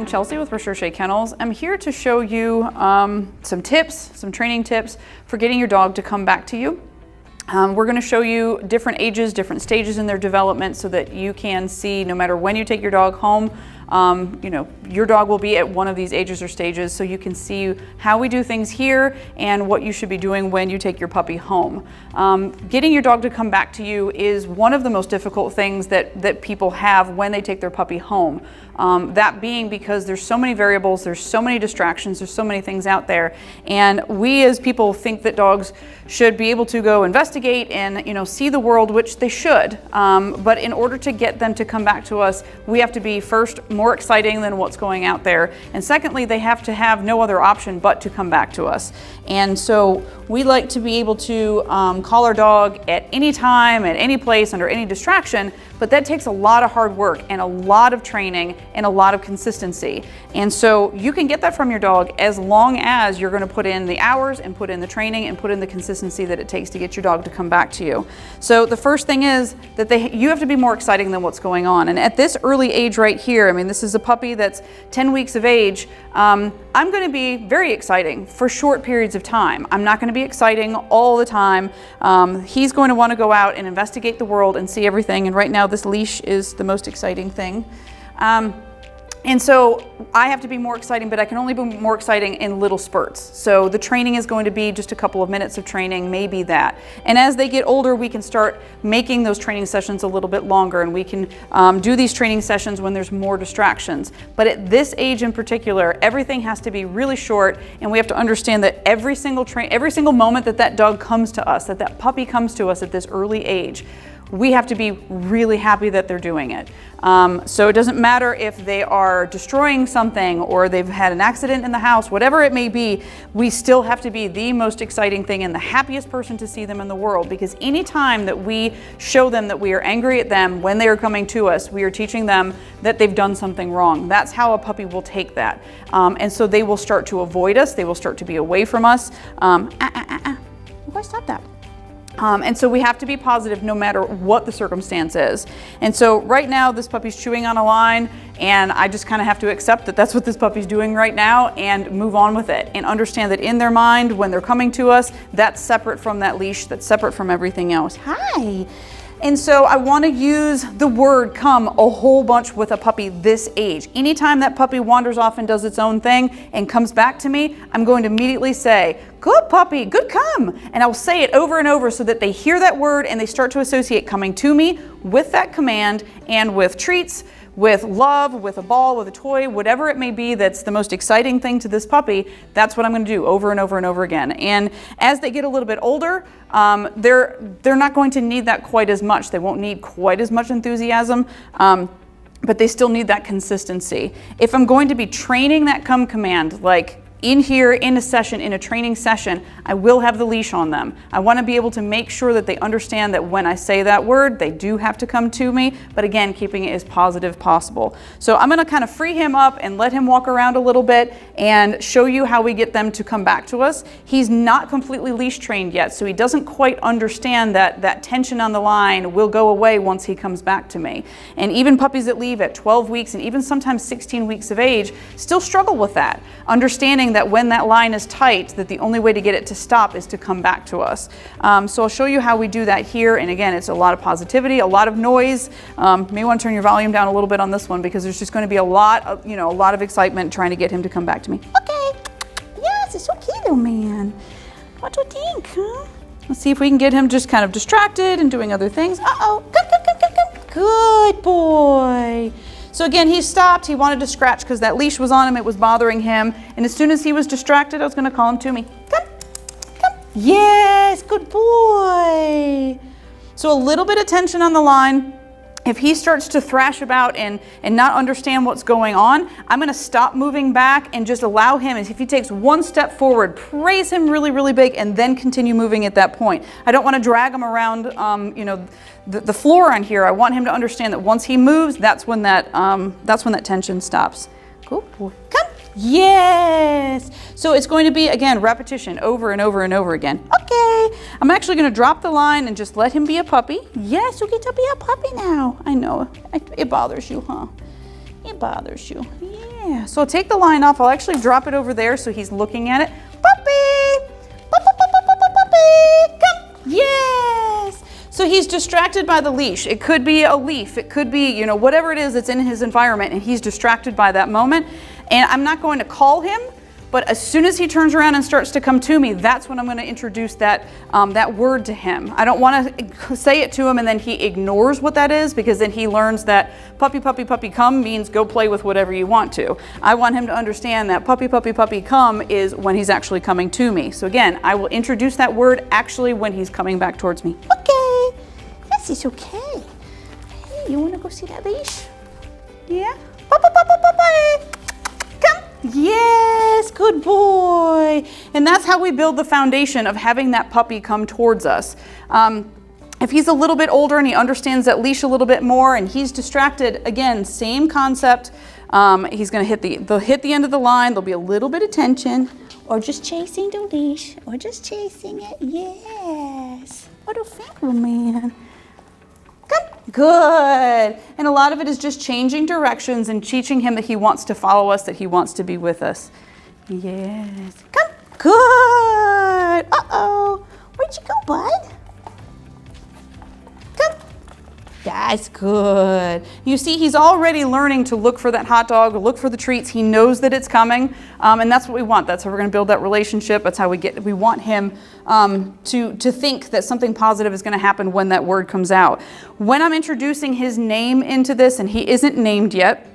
I'm Chelsea with Recherche Kennels. I'm here to show you some tips, some training tips for getting your dog to come back to you. We're going to show you different ages, different stages in their development so that you can see no matter when you take your dog home, your dog will be at one of these ages or stages, so you can see how we do things here and what you should be doing when you take your puppy home. Getting your dog to come back to you is one of the most difficult things that people have when they take their puppy home. That being because there's so many variables, there's so many distractions, there's so many things out there, and we as people think that dogs should be able to go investigate and see the world, which they should. But in order to get them to come back to us, we have to be first more exciting than what's going out there, and secondly, they have to have no other option but to come back to us. And so we like to be able to call our dog at any time, at any place, under any distraction, but that takes a lot of hard work and a lot of training and a lot of consistency. And so you can get that from your dog as long as you're going to put in the hours and put in the training and put in the consistency that it takes to get your dog to come back to you. So the first thing is that you have to be more exciting than what's going on. And at this early age right here, I mean, this is a puppy that's 10 weeks of age. I'm going to be very exciting for short periods of time. I'm not going to be exciting all the time. He's going to want to go out and investigate the world and see everything. And right now this leash is the most exciting thing. And so I have to be more exciting, but I can only be more exciting in little spurts. So the training is going to be just a couple of minutes of training, maybe that. And as they get older, we can start making those training sessions a little bit longer, and we can do these training sessions when there's more distractions. But at this age in particular, everything has to be really short, and we have to understand that every single moment that dog comes to us, that puppy comes to us at this early age, we have to be really happy that they're doing it. So it doesn't matter if they are destroying something or they've had an accident in the house, whatever it may be, we still have to be the most exciting thing and the happiest person to see them in the world, because any time that we show them that we are angry at them when they are coming to us, we are teaching them that they've done something wrong. That's how a puppy will take that. And so they will start to avoid us, they will start to be away from us. Why stop that? And so we have to be positive no matter what the circumstance is. And so right now this puppy's chewing on a line, and I just kind of have to accept that that's what this puppy's doing right now and move on with it and understand that in their mind when they're coming to us, that's separate from that leash, that's separate from everything else. Hi. And so I want to use the word come a whole bunch with a puppy this age. Anytime that puppy wanders off and does its own thing and comes back to me, I'm going to immediately say, good puppy, good come. And I'll say it over and over so that they hear that word and they start to associate coming to me with that command and with treats, with love, with a ball, with a toy, whatever it may be that's the most exciting thing to this puppy. That's what I'm going to do over and over and over again. And as they get a little bit older, they're not going to need that quite as much. They won't need quite as much enthusiasm, but they still need that consistency. If I'm going to be training that come command, like in here, in a session, in a training session, I will have the leash on them. I want to be able to make sure that they understand that when I say that word, they do have to come to me, but again, keeping it as positive possible. So I'm going to kind of free him up and let him walk around a little bit and show you how we get them to come back to us. He's not completely leash trained yet, so he doesn't quite understand that tension on the line will go away once he comes back to me. And even puppies that leave at 12 weeks and even sometimes 16 weeks of age still struggle with that, understanding that when that line is tight, that the only way to get it to stop is to come back to us. So I'll show you how we do that here. And again, it's a lot of positivity, a lot of noise. You may want to turn your volume down a little bit on this one because there's just going to be a lot of excitement trying to get him to come back to me. Okay, yes, it's okay though, man. What do you think, huh? Let's see if we can get him just kind of distracted and doing other things. Uh-oh, come. Good boy. So again, he stopped, he wanted to scratch because that leash was on him, it was bothering him. And as soon as he was distracted, I was gonna call him to me. Come. Yes, good boy. So a little bit of tension on the line. If he starts to thrash about and not understand what's going on, I'm going to stop moving back and just allow him, if he takes one step forward, praise him really, really big, and then continue moving at that point. I don't want to drag him around, the floor on here. I want him to understand that once he moves, that's when that tension stops. Cool. Come. Yes. So it's going to be, again, repetition over and over and over again. Okay. I'm actually going to drop the line and just let him be a puppy. Yes, you get to be a puppy now. I know. It bothers you, huh? It bothers you. Yeah. Yeah, so I'll take the line off. I'll actually drop it over there so he's looking at it. Puppy! Puppy! Come! Yes! So he's distracted by the leash. It could be a leaf. It could be, you know, whatever it is that's in his environment, and he's distracted by that moment. And I'm not going to call him, but as soon as he turns around and starts to come to me, that's when I'm going to introduce that, that word to him. I don't want to say it to him and then he ignores what that is, because then he learns that puppy, puppy, puppy, come means go play with whatever you want to. I want him to understand that puppy, puppy, puppy, come is when he's actually coming to me. So again, I will introduce that word actually when he's coming back towards me. Okay, yes, it's okay. Hey, you want to go see that leash? Yeah? Puppy, puppy, puppy. Yes, good boy. And that's how we build the foundation of having that puppy come towards us. If he's a little bit older and he understands that leash a little bit more and he's distracted, again, same concept. He's going to they'll hit the end of the line. There'll be a little bit of tension, or just chasing the leash, or just chasing it. Yes. What do you think, little man? Good. And a lot of it is just changing directions and teaching him that he wants to follow us, that he wants to be with us. Yes. Come. Good. Uh-oh. Where'd you go, bud? Come. That's good. You see, he's already learning to look for that hot dog, look for the treats. He knows that it's coming, and that's what we want. That's how we're going to build that relationship. That's how we want him to think that something positive is going to happen when that word comes out. When I'm introducing his name into this, and he isn't named yet,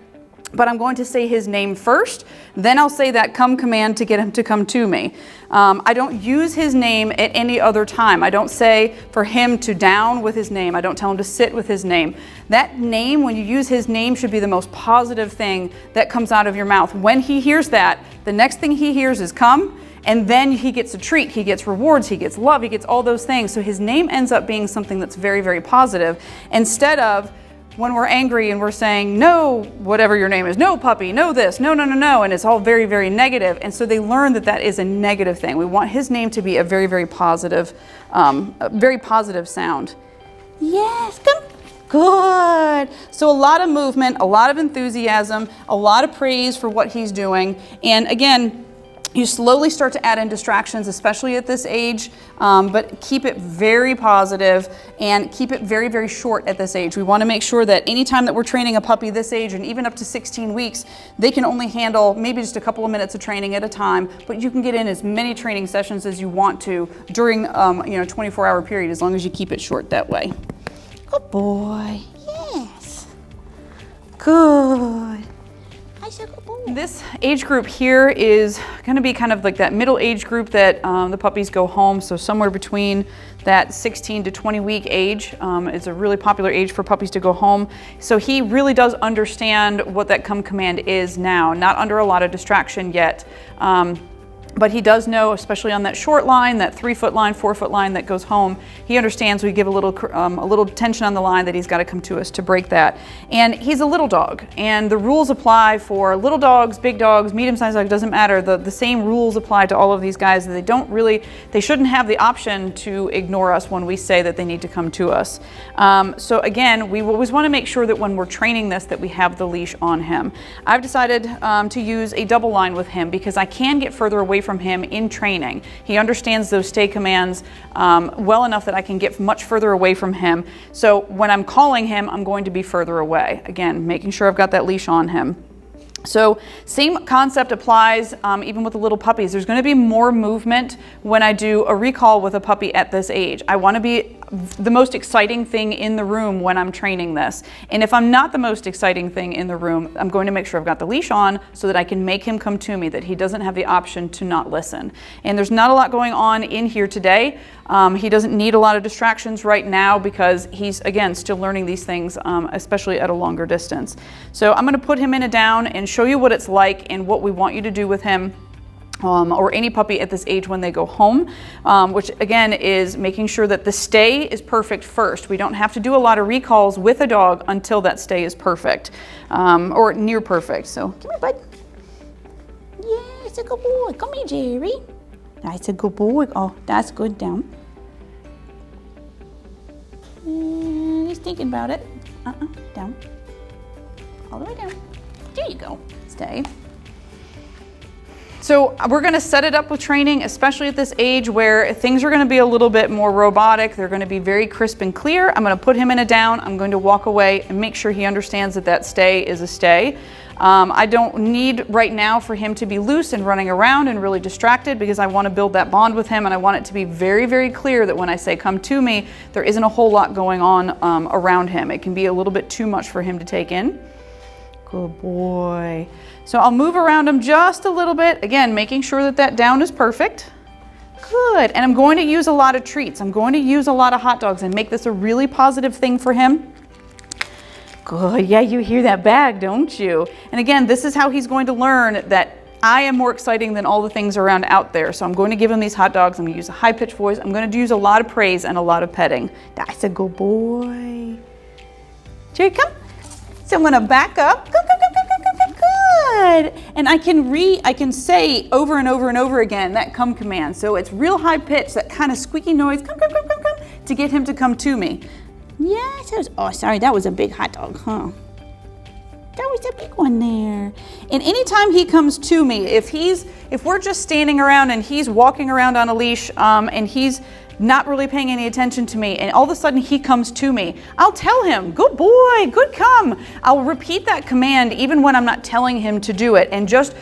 but I'm going to say his name first, then I'll say that come command to get him to come to me. I don't use his name at any other time. I don't say for him to down with his name. I don't tell him to sit with his name. That name, when you use his name, should be the most positive thing that comes out of your mouth. When he hears that, the next thing he hears is come, and then he gets a treat, he gets rewards, he gets love, he gets all those things. So his name ends up being something that's very, very positive, instead of when we're angry and we're saying, no, whatever your name is, no puppy, no this, no, no, no, no, and it's all very, very negative. And so they learn that that is a negative thing. We want his name to be a very, very positive sound. Yes, come. Good. So a lot of movement, a lot of enthusiasm, a lot of praise for what he's doing. And again, you slowly start to add in distractions, especially at this age, but keep it very positive and keep it very, very short at this age. We want to make sure that anytime that we're training a puppy this age, and even up to 16 weeks, they can only handle maybe just a couple of minutes of training at a time, but you can get in as many training sessions as you want to during a 24-hour period, as long as you keep it short that way. Good boy. Yes. Good. This age group here is going to be kind of like that middle age group that the puppies go home. So somewhere between that 16 to 20 week age is a really popular age for puppies to go home. So he really does understand what that come command is now, not under a lot of distraction yet. But he does know, especially on that short line, that 3-foot line, 4-foot line that goes home, he understands we give a little tension on the line that he's got to come to us to break that. And he's a little dog, and the rules apply for little dogs, big dogs, medium-sized dogs, doesn't matter. The same rules apply to all of these guys. They shouldn't have the option to ignore us when we say that they need to come to us. So again, we always want to make sure that when we're training this, that we have the leash on him. I've decided to use a double line with him because I can get further away from him in training. He understands those stay commands well enough that I can get much further away from him. So when I'm calling him, I'm going to be further away. Again, making sure I've got that leash on him. So same concept applies even with the little puppies. There's going to be more movement when I do a recall with a puppy at this age. I want to be the most exciting thing in the room when I'm training this. And if I'm not the most exciting thing in the room, I'm going to make sure I've got the leash on so that I can make him come to me, that he doesn't have the option to not listen. And there's not a lot going on in here today. He doesn't need a lot of distractions right now because he's, again, still learning these things, especially at a longer distance. So I'm going to put him in a down and show you what it's like and what we want you to do with him. Or any puppy at this age when they go home, which again is making sure that the stay is perfect first. We don't have to do a lot of recalls with a dog until that stay is perfect, or near perfect. So come here, bud. Yeah, it's a good boy. Come here, Jerry. That's a good boy. Oh, that's good. Down. And he's thinking about it. Down. All the way down. There you go. Stay. So we're gonna set it up with training, especially at this age where things are gonna be a little bit more robotic. They're gonna be very crisp and clear. I'm gonna put him in a down. I'm going to walk away and make sure he understands that that stay is a stay. I don't need right now for him to be loose and running around and really distracted, because I want to build that bond with him, and I want it to be very, very clear that when I say come to me, there isn't a whole lot going on around him. It can be a little bit too much for him to take in. Good boy. So I'll move around him just a little bit, again, making sure that that down is perfect. Good. And I'm going to use a lot of treats. I'm going to use a lot of hot dogs and make this a really positive thing for him. Good, yeah, you hear that bag, don't you? And again, this is how he's going to learn that I am more exciting than all the things around out there. So I'm going to give him these hot dogs. I'm gonna use a high-pitched voice. I'm gonna use a lot of praise and a lot of petting. That's a good boy. Here you come. So I'm gonna back up. Good. And I can say over and over and over again that come command. So it's real high pitch, that kind of squeaky noise, come, to get him to come to me. Yes, oh, sorry, that was a big hot dog, huh? That was a big one there. And anytime he comes to me, if we're just standing around and he's walking around on a leash and he's not really paying any attention to me, and all of a sudden he comes to me, I'll tell him, good boy, good come. I'll repeat that command even when I'm not telling him to do it, and just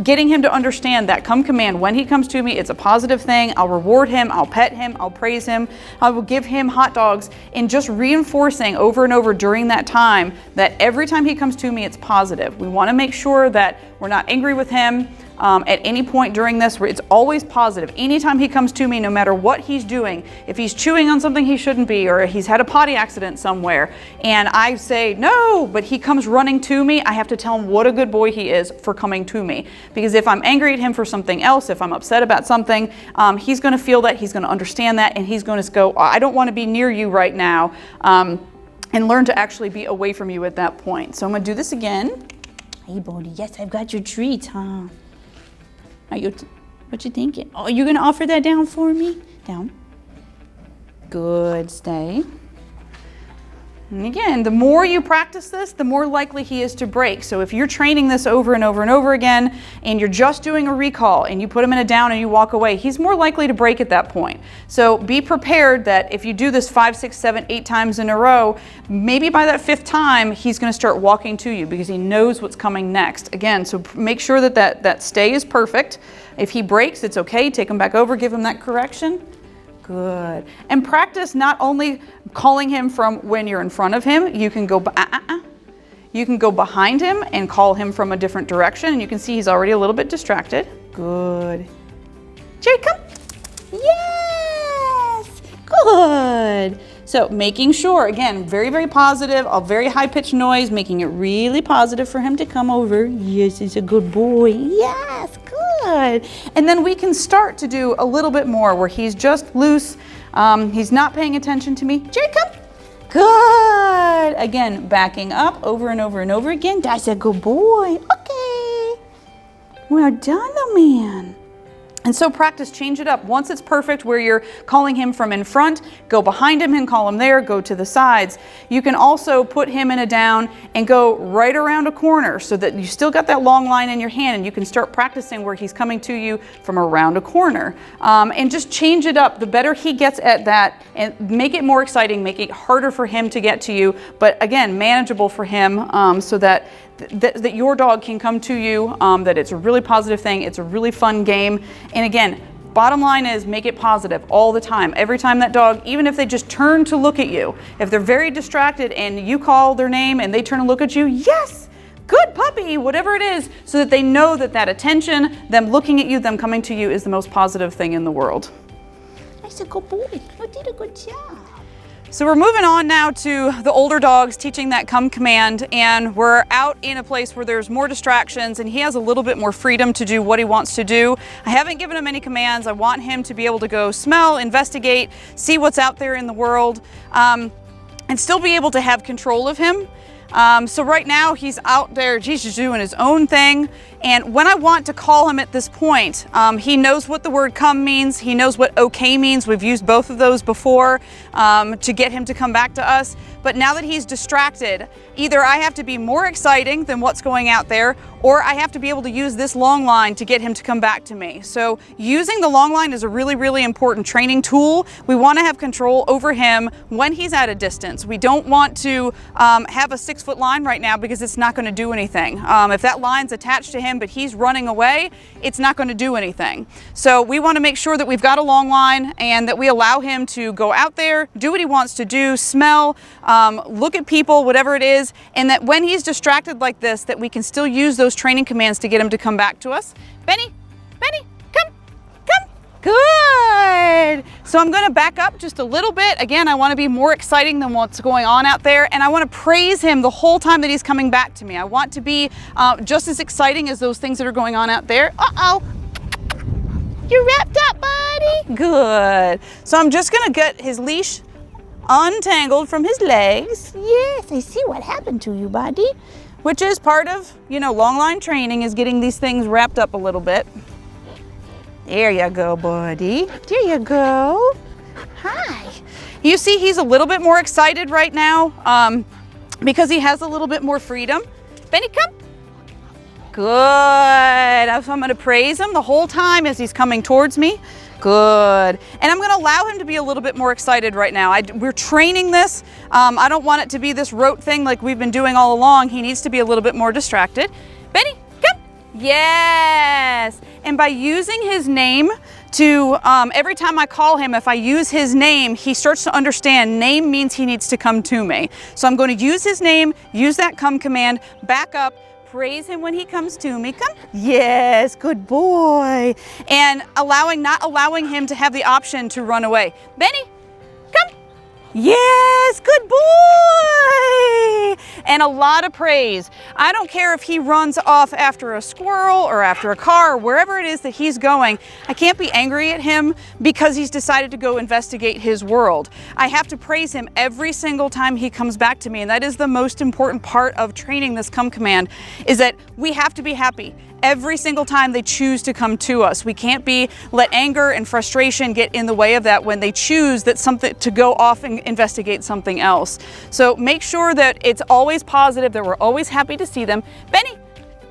getting him to understand that come command, when he comes to me, it's a positive thing. I'll reward him, I'll pet him, I'll praise him, I will give him hot dogs, and just reinforcing over and over during that time that every time he comes to me, it's positive. We want to make sure that we're not angry with him at any point during this. It's always positive. Anytime he comes to me, no matter what he's doing, if he's chewing on something he shouldn't be, or he's had a potty accident somewhere, and I say no, but he comes running to me, I have to tell him what a good boy he is for coming to me. Because if I'm angry at him for something else, if I'm upset about something, he's going to feel that, he's going to understand that, and he's going to go, I don't want to be near you right now, and learn to actually be away from you at that point. So I'm going to do this again. Hey, Bodie, yes, I've got your treats, huh? What you thinking? Oh, you're gonna offer that down for me? Down. Good, stay. And again, the more you practice this, the more likely he is to break. So if you're training this over and over and over again, and you're just doing a recall, and you put him in a down and you walk away, he's more likely to break at that point. So be prepared that if you do this 5, 6, 7, 8 times in a row, maybe by that 5th time, he's gonna start walking to you because he knows what's coming next. Again, so make sure that that stay is perfect. If he breaks, it's okay, take him back over, give him that correction. Good. And practice not only calling him from when you're in front of him, you can go you can go behind him and call him from a different direction, and you can see he's already a little bit distracted. Good. Jacob. Yes. Good. So making sure, again, very, very positive, a very high-pitched noise, making it really positive for him to come over. Yes, he's a good boy. Yes, good. And then we can start to do a little bit more where he's just loose. He's not paying attention to me. Jacob. Good. Again, backing up over and over and over again. That's a good boy. Okay. Well done, the man. And so practice, change it up. Once it's perfect where you're calling him from in front, go behind him and call him there, go to the sides. You can also put him in a down and go right around a corner so that you still got that long line in your hand, and you can start practicing where he's coming to you from around a corner. And just change it up. The better he gets at that, and make it more exciting, make it harder for him to get to you, but again, manageable for him, so that your dog can come to you, that it's a really positive thing, it's a really fun game. And again, bottom line is make it positive all the time. Every time that dog, even if they just turn to look at you, if they're very distracted and you call their name and they turn and look at you, yes, good puppy, whatever it is, so that they know that that attention, them looking at you, them coming to you is the most positive thing in the world. That's a good boy. You did a good job. So we're moving on now to the older dogs, teaching that come command, and we're out in a place where there's more distractions and he has a little bit more freedom to do what he wants to do. I haven't given him any commands. I want him to be able to go smell, investigate, see what's out there in the world, and still be able to have control of him. So right now he's out there, he's just doing his own thing, And when I want to call him at this point, he knows what the word come means. He knows what okay means. We've used both of those before to get him to come back to us. But now that he's distracted, either I have to be more exciting than what's going out there, or I have to be able to use this long line to get him to come back to me. So using the long line is a really, really important training tool. We want to have control over him when he's at a distance. We don't want to have a 6-foot line right now because it's not going to do anything. If that line's attached to him but he's running away, it's not going to do anything. So we want to make sure that we've got a long line and that we allow him to go out there, do what he wants to do, smell, look at people, whatever it is, and that when he's distracted like this, that we can still use those training commands to get him to come back to us. Benny, Benny, come, come. Good. So I'm going to back up just a little bit. Again, I want to be more exciting than what's going on out there, and I want to praise him the whole time that he's coming back to me. I want to be just as exciting as those things that are going on out there. Uh-oh. You're wrapped up, buddy. Good. So I'm just going to get his leash untangled from his legs. Yes, I see what happened to you, buddy. Which is part of, you know, long line training, is getting these things wrapped up a little bit. There you go, buddy. There you go. Hi. You see he's a little bit more excited right now because he has a little bit more freedom. Benny, come. Good. So I'm going to praise him the whole time as he's coming towards me. Good. And I'm going to allow him to be a little bit more excited right now. We're training this. I don't want it to be this rote thing like we've been doing all along. He needs to be a little bit more distracted. Benny, come. Yes. And by using his name to, every time I call him, if I use his name, he starts to understand name means he needs to come to me. So I'm going to use his name, use that come command, back up, praise him when he comes to me. Come. Yes, good boy. And not allowing him to have the option to run away. Benny, come. Yes, good boy. And a lot of praise. I don't care if he runs off after a squirrel or after a car or wherever it is that he's going. I can't be angry at him because he's decided to go investigate his world. I have to praise him every single time he comes back to me. And that is the most important part of training this come command, is that we have to be happy every single time they choose to come to us. We can't let anger and frustration get in the way of that when they choose to go off and investigate something else. So make sure that it's always positive, that we're always happy to see them. Benny,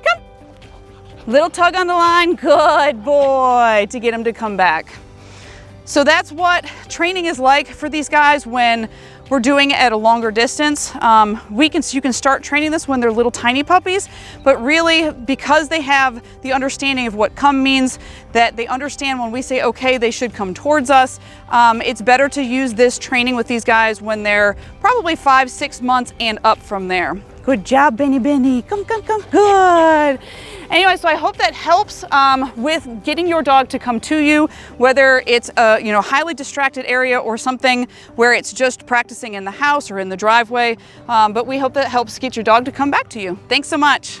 come. Little tug on the line. Good boy, to get him to come back. So that's what training is like for these guys when we're doing it at a longer distance. You can start training this when they're little tiny puppies, but really because they have the understanding of what come means, that they understand when we say okay, they should come towards us, it's better to use this training with these guys when they're probably 5-6 months and up from there. Good job, Benny Benny. Come, come, come. Good. Anyway, so I hope that helps with getting your dog to come to you, whether it's a highly distracted area or something where it's just practicing in the house or in the driveway. But we hope that helps get your dog to come back to you. Thanks so much.